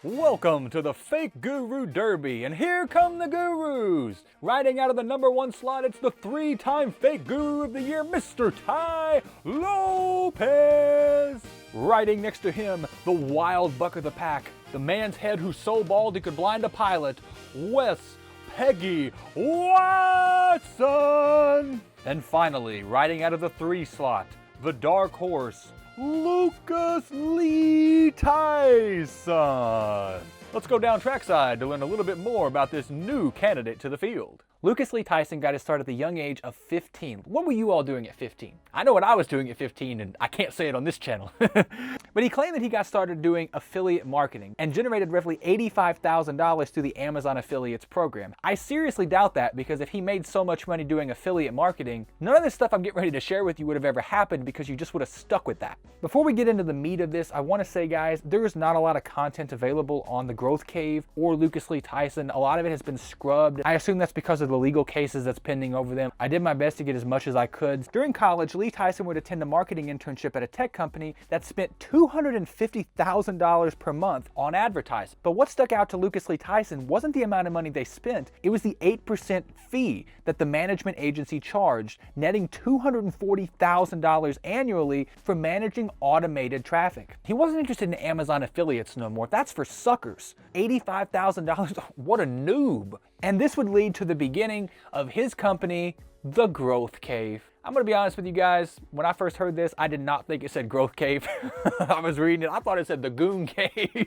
Welcome to the Fake Guru Derby, and here come the gurus! Riding out of the #1 slot, it's the 3-time Fake Guru of the Year, Mr. Ty Lopez! Riding next to him, the wild buck of the pack, the man's head who's so bald he could blind a pilot, Wes Peggy Watson! And finally, riding out of the 3 slot, the dark horse, Lucas Lee Tyson. Let's go down trackside to learn a little bit more about this new candidate to the field. Lucas Lee Tyson got his start at the young age of 15. What were you all doing at 15? I know what I was doing at 15, and I can't say it on this channel. But he claimed that he got started doing affiliate marketing and generated roughly $85,000 through the Amazon affiliates program. I seriously doubt that, because if he made so much money doing affiliate marketing, none of this stuff I'm getting ready to share with you would have ever happened, because you just would have stuck with that. Before we get into the meat of this, I want to say, guys, there is not a lot of content available on the Growth Cave or Lucas Lee Tyson. A lot of it has been scrubbed. I assume that's because of the legal cases that's pending over them. I did my best to get as much as I could. During college, Lee Tyson would attend a marketing internship at a tech company that spent $250,000 per month on advertising. But what stuck out to Lucas Lee Tyson wasn't the amount of money they spent, it was the 8% fee that the management agency charged, netting $240,000 annually for managing automated traffic. He wasn't interested in Amazon affiliates no more. That's for suckers. $85,000, what a noob. And this would lead to the beginning of his company, The Growth Cave. I'm gonna be honest with you guys, when I first heard this, I did not think it said Growth Cave. I was reading it, I thought it said The Goon Cave.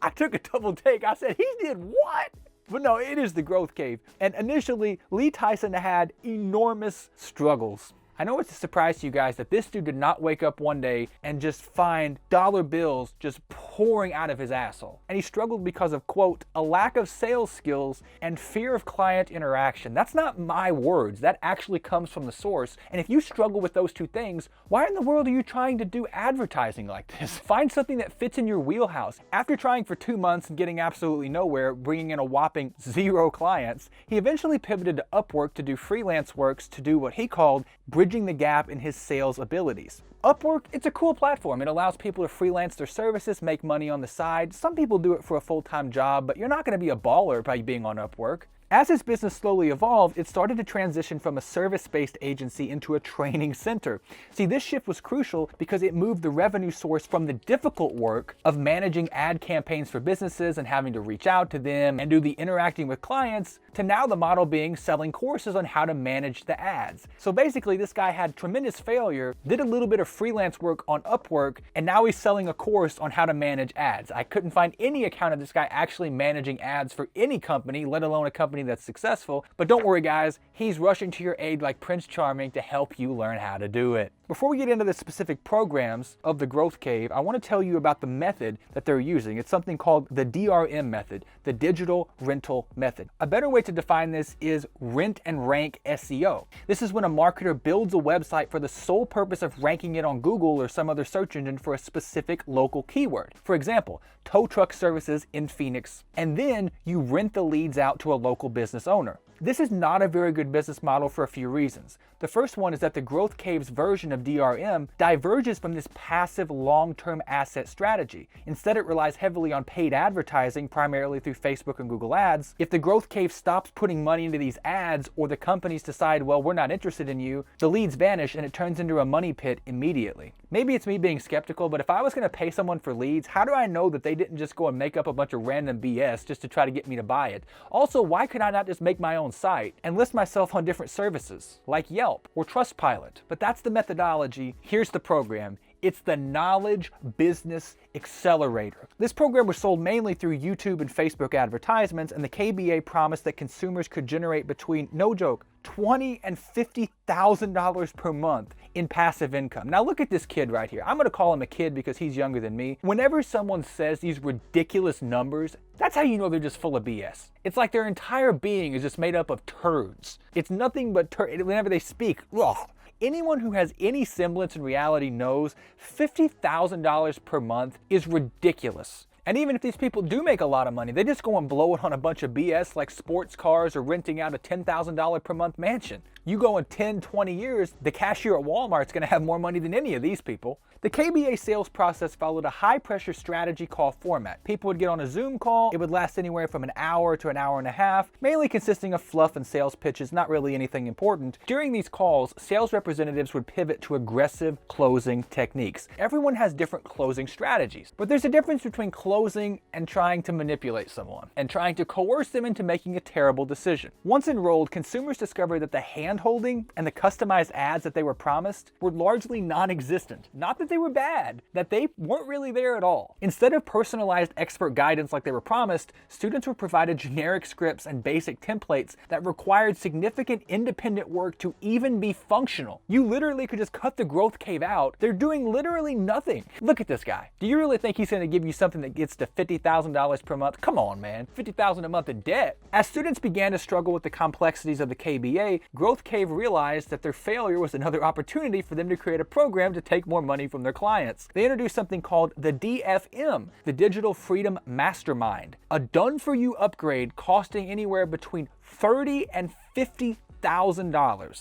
I took a double take, I said, he did what? But no, it is The Growth Cave. And initially, Lee Tyson had enormous struggles. I know it's a surprise to you guys that this dude did not wake up one day and just find dollar bills just pouring out of his asshole. And he struggled because of, quote, a lack of sales skills and fear of client interaction. That's not my words. That actually comes from the source. And if you struggle with those two things, why in the world are you trying to do advertising like this? Find something that fits in your wheelhouse. After trying for 2 months and getting absolutely nowhere, bringing in a whopping 0 clients, he eventually pivoted to Upwork to do freelance works to do what he called bridging the gap in his sales abilities. Upwork, it's a cool platform. It allows people to freelance their services, make money on the side. Some people do it for a full-time job, but you're not going to be a baller by being on Upwork. As his business slowly evolved, it started to transition from a service-based agency into a training center. See, this shift was crucial because it moved the revenue source from the difficult work of managing ad campaigns for businesses and having to reach out to them and do the interacting with clients to now the model being selling courses on how to manage the ads. So basically, this guy had tremendous failure, did a little bit of freelance work on Upwork, and now he's selling a course on how to manage ads. I couldn't find any account of this guy actually managing ads for any company, let alone a company that's successful. But don't worry, guys, he's rushing to your aid like Prince Charming to help you learn how to do it. Before we get into the specific programs of the Growth Cave, I want to tell you about the method that they're using. It's something called the DRM method, the digital rental method. A better way to define this is rent and rank SEO. This is when a marketer builds a website for the sole purpose of ranking it on Google or some other search engine for a specific local keyword. For example, tow truck services in Phoenix, and then you rent the leads out to a local business owner. This is not a very good business model for a few reasons. The first one is that the Growth Cave's version of DRM diverges from this passive long-term asset strategy. Instead, it relies heavily on paid advertising, primarily through Facebook and Google Ads. If the Growth Cave stops putting money into these ads, or the companies decide, well, we're not interested in you, the leads vanish and it turns into a money pit immediately. Maybe it's me being skeptical, but if I was going to pay someone for leads, how do I know that they didn't just go and make up a bunch of random BS just to try to get me to buy it? Also, why could I not just make my own site and list myself on different services like Yelp or Trustpilot? But that's the methodology. Here's the program. It's the Knowledge Business Accelerator. This program was sold mainly through YouTube and Facebook advertisements, and the KBA promised that consumers could generate between, no joke, $20,000 and $50,000 per month in passive income. Now look at this kid right here. I'm gonna call him a kid because he's younger than me. Whenever someone says these ridiculous numbers, that's how you know they're just full of BS. It's like their entire being is just made up of turds. It's nothing but whenever they speak, ugh. Anyone who has any semblance in reality knows $50,000 per month is ridiculous. And even if these people do make a lot of money, they just go and blow it on a bunch of BS like sports cars or renting out a $10,000 per month mansion. You go in 10, 20 years, the cashier at Walmart's gonna have more money than any of these people. The KBA sales process followed a high-pressure strategy call format. People would get on a Zoom call. It would last anywhere from an hour to an hour and a half, mainly consisting of fluff and sales pitches, not really anything important. During these calls, sales representatives would pivot to aggressive closing techniques. Everyone has different closing strategies, but there's a difference between closing and trying to manipulate someone and trying to coerce them into making a terrible decision. Once enrolled, consumers discovered that the hand-holding and the customized ads that they were promised were largely non-existent. Not that they were bad, that they weren't really there at all. Instead of personalized expert guidance like they were promised, students were provided generic scripts and basic templates that required significant independent work to even be functional. You literally could just cut the growth cave out. They're doing literally nothing. Look at this guy. Do you really think he's going to give you something that gets to $50,000 per month? Come on, man. $50,000 a month in debt. As students began to struggle with the complexities of the KBA, Growth Cave realized that their failure was another opportunity for them to create a program to take more money from their clients. They introduced something called the DFM, the Digital Freedom Mastermind, a done-for-you upgrade costing anywhere between $30,000 and $50,000.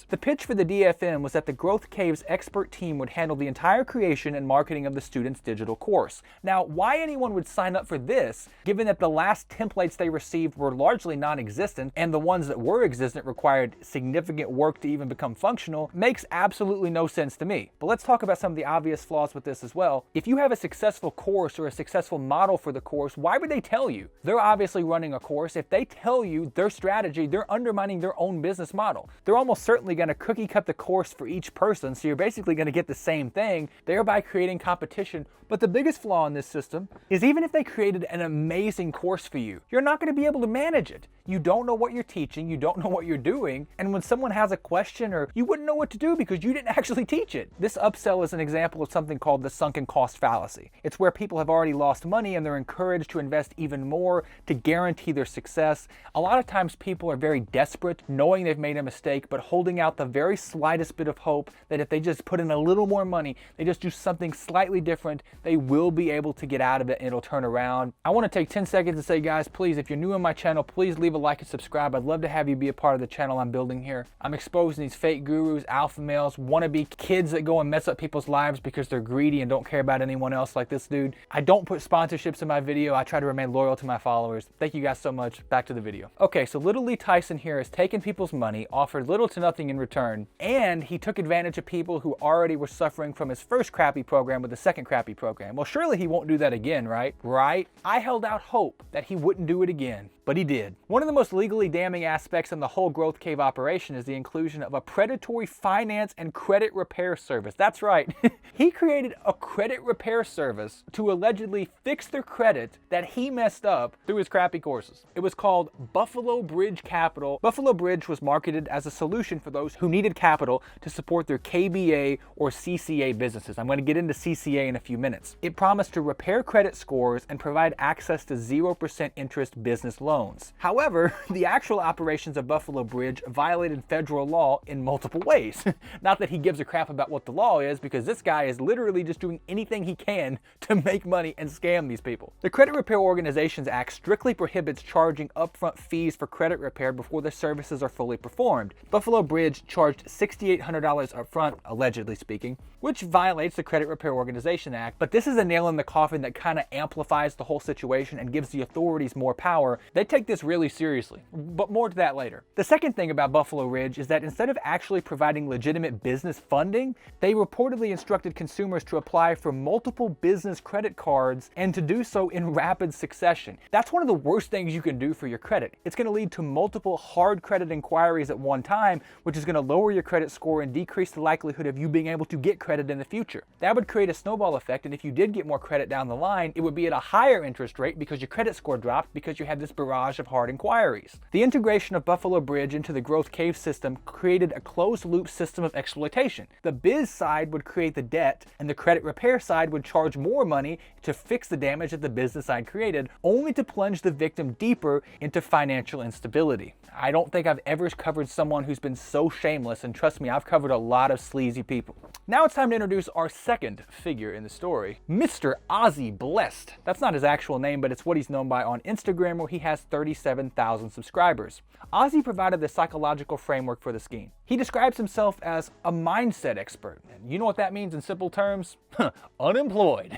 The pitch for the DFM was that the Growth Cave's expert team would handle the entire creation and marketing of the student's digital course. Now, why anyone would sign up for this, given that the last templates they received were largely non-existent and the ones that were existent required significant work to even become functional, makes absolutely no sense to me. But let's talk about some of the obvious flaws with this as well. If you have a successful course or a successful model for the course, why would they tell you? They're obviously running a course. If they tell you their strategy, they're undermining their own business model. They're almost certainly going to cookie cut the course for each person, so you're basically going to get the same thing, thereby creating competition. But the biggest flaw in this system is even if they created an amazing course for you, you're not going to be able to manage it. You don't know what you're teaching, you don't know what you're doing, and when someone has a question, or you wouldn't know what to do because you didn't actually teach it. This upsell is an example of something called the sunken cost fallacy. It's where people have already lost money and they're encouraged to invest even more to guarantee their success. A lot of times people are very desperate, knowing they've made a mistake, but holding out the very slightest bit of hope that if they just put in a little more money, they just do something slightly different, they will be able to get out of it and it'll turn around. I want to take 10 seconds to say, guys, please, if you're new on my channel, please leave a like and subscribe. I'd love to have you be a part of the channel I'm building here. I'm exposing these fake gurus, alpha males, wannabe kids that go and mess up people's lives because they're greedy and don't care about anyone else like this dude. I don't put sponsorships in my video. I try to remain loyal to my followers. Thank you guys so much. Back to the video. Okay, so little Lee Tyson here has taken people's money, offered little to nothing in return, and he took advantage of people who already were suffering from his first crappy program with the second crappy program. Well, surely he won't do that again, right? Right? I held out hope that he wouldn't do it again, but he did. One of the most legally damning aspects in the whole Growth Cave operation is the inclusion of a predatory finance and credit repair service. That's right. He created a credit repair service to allegedly fix their credit that he messed up through his crappy courses. It was called Buffalo Bridge Capital. Buffalo Bridge was marketed as a solution for those who needed capital to support their KBA or CCA businesses. I'm going to get into CCA in a few minutes. It promised to repair credit scores and provide access to 0% interest business loans. However, the actual operations of Buffalo Bridge violated federal law in multiple ways. Not that he gives a crap about what the law is, because this guy is literally just doing anything he can to make money and scam these people. The Credit Repair Organizations Act strictly prohibits charging upfront fees for credit repair before the services are fully performed. Buffalo Bridge charged $6,800 upfront, allegedly speaking, which violates the Credit Repair Organization Act, but this is a nail in the coffin that kind of amplifies the whole situation and gives the authorities more power. They take this really seriously, but more to that later. The second thing about Buffalo Ridge is that instead of actually providing legitimate business funding, they reportedly instructed consumers to apply for multiple business credit cards and to do so in rapid succession. That's one of the worst things you can do for your credit. It's going to lead to multiple hard credit inquiries at one time, which is going to lower your credit score and decrease the likelihood of you being able to get credit in the future. That would create a snowball effect, and if you did get more credit down the line, it would be at a higher interest rate because your credit score dropped because you had this barrage of hard inquiries. The integration of Buffalo Bridge into the Growth Cave system created a closed-loop system of exploitation. The biz side would create the debt, and the credit repair side would charge more money to fix the damage that the business side created, only to plunge the victim deeper into financial instability. I don't think I've ever covered covered someone who's been so shameless, and trust me, I've covered a lot of sleazy people. Now it's time to introduce our second figure in the story, Mr. Ozzy Blessed. That's not his actual name, but it's what he's known by on Instagram, where he has 37,000 subscribers. Ozzy provided the psychological framework for the scheme. He describes himself as a mindset expert. And you know what that means in simple terms? Unemployed.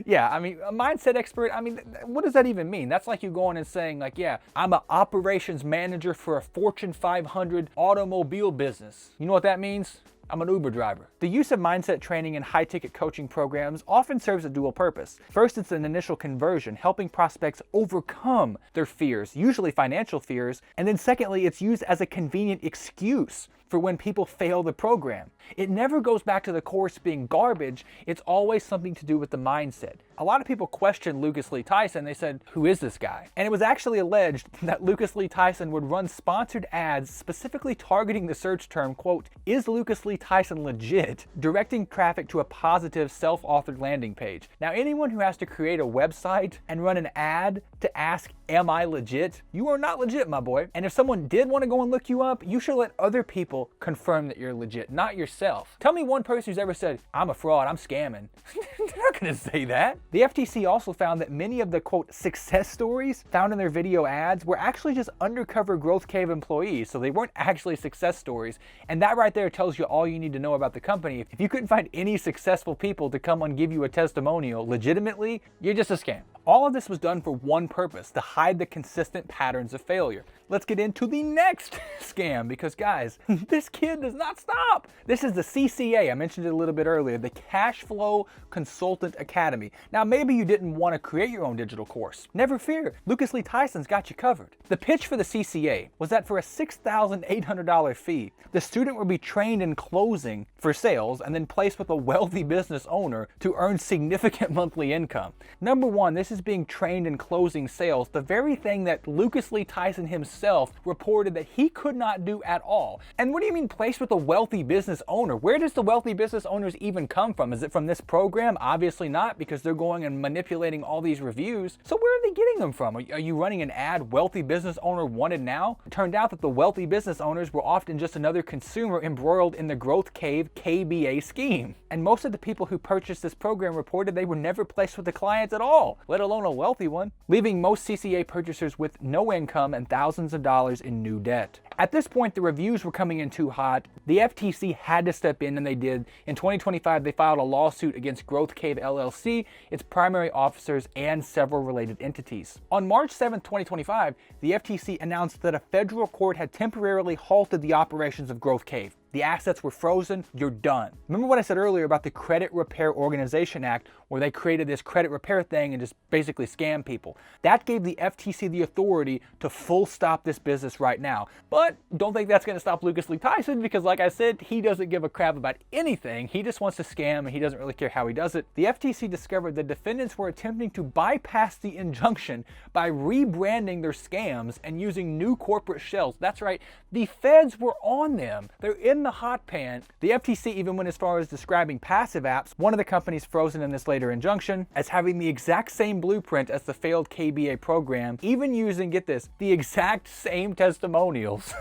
Yeah, I mean, a mindset expert, I mean, what does that even mean? That's like you going and saying like, yeah, I'm an operations manager for a Fortune 500 automobile business. You know what that means? I'm an Uber driver. The use of mindset training and high-ticket coaching programs often serves a dual purpose. First, it's an initial conversion, helping prospects overcome their fears, usually financial fears. And then secondly, it's used as a convenient excuse for when people fail the program. It never goes back to the course being garbage. It's always something to do with the mindset. A lot of people questioned Lucas Lee Tyson. They said, who is this guy? And it was actually alleged that Lucas Lee Tyson would run sponsored ads specifically targeting the search term, quote, is Lucas Lee Tyson legit? Directing traffic to a positive self-authored landing page. Now, anyone who has to create a website and run an ad to ask, am I legit? You are not legit, my boy. And if someone did want to go and look you up, you should let other people confirm that you're legit, not yourself. Tell me one person who's ever said, I'm a fraud, I'm scamming. They're not gonna say that. The FTC also found that many of the, quote, success stories found in their video ads were actually just undercover Growth Cave employees, so they weren't actually success stories. And that right there tells you all you need to know about the company. If you couldn't find any successful people to come and give you a testimonial legitimately, you're just a scam. All of this was done for one purpose, to hide the consistent patterns of failure. Let's get into the next scam, because guys, this kid does not stop. This is the CCA, I mentioned it a little bit earlier, the Cashflow Consultant Academy. Now, maybe you didn't want to create your own digital course. Never fear, Lucas Lee Tyson's got you covered. The pitch for the CCA was that for a $6,800 fee, the student would be trained in closing for sales and then placed with a wealthy business owner to earn significant monthly income. Number one, this is being trained in closing sales, the very thing that Lucas Lee Tyson himself reported that he could not do at all. And what do you mean placed with a wealthy business owner? Where does the wealthy business owners even come from? Is it from this program? Obviously not, because they're going and manipulating all these reviews. So where are they getting them from? Are you running an ad, wealthy business owner wanted now? It turned out that the wealthy business owners were often just another consumer embroiled in the Growth Cave KBA scheme. And most of the people who purchased this program reported they were never placed with the clients at all, let alone a wealthy one, leaving most CCA purchasers with no income and thousands of dollars in new debt. At this point, the reviews were coming in too hot. The FTC had to step in, and they did. In 2025, they filed a lawsuit against Growth Cave LLC, its primary officers, and several related entities. On March 7, 2025, the FTC announced that a federal court had temporarily halted the operations of Growth Cave. The assets were frozen, you're done. Remember what I said earlier about the Credit Repair Organization Act, where they created this credit repair thing and just basically scam people? That gave the FTC the authority to full stop this business right now. But don't think that's gonna stop Lucas Lee Tyson, because like I said, he doesn't give a crap about anything. He just wants to scam and he doesn't really care how he does it. The FTC discovered the defendants were attempting to bypass the injunction by rebranding their scams and using new corporate shells. That's right, the feds were on them. They're in the hot pan. The FTC even went as far as describing passive apps, one of the companies frozen in this later injunction, as having the exact same blueprint as the failed KBA program, even using, get this, the exact same testimonials.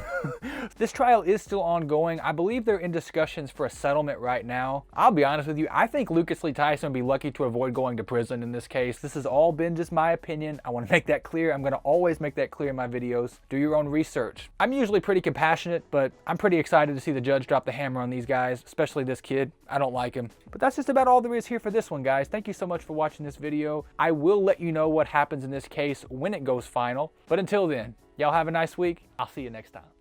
This trial is still ongoing. I believe they're in discussions for a settlement right now. I'll be honest with you, I think Lucas Lee Tyson would be lucky to avoid going to prison in this case. This has all been just my opinion. I want to make that clear. I'm going to always make that clear in my videos. Do your own research. I'm usually pretty compassionate, but I'm pretty excited to see the judge drop the hammer on these guys, especially this kid. I don't like him. But that's just about all there is here for this one, guys. Thank you so much for watching this video. I will let you know what happens in this case when it goes final. But until then, y'all have a nice week. I'll see you next time.